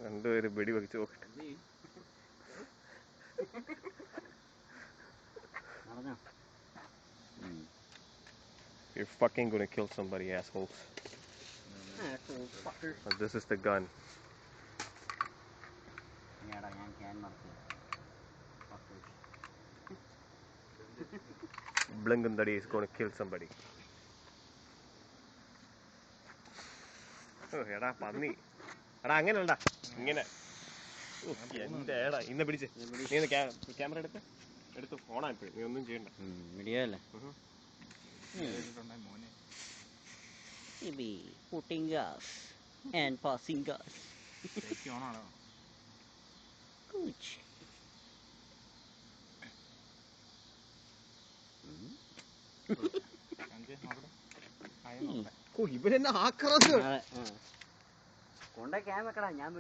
രണ്ടുപേരും വെടി വെച്ച് നോക്കട്ടെ. You're fucking gonna kill somebody, assholes. Assholes, fucker. This is the gun. Blingandadi is gonna kill somebody. Oh, എടാ പന്നി. എടാ അങ്ങനെയല്ലടാ. ഇങ്ങനെ. എന്റെ എടാ ഇന്ന് പിടിച്ച്. നീ ഒന്ന് ക്യാമറ എടുത്ത് ഫോണാ ഇപ്പോഴും. നീ ഒന്നും ചെയ്യണ്ട. വീഡിയോ അല്ലേ? Maybe putting gas and passing gas. Good. ഇവരെന്നെ ആക്രാന്ത കൊണ്ട ക്യാമറ ഞാൻ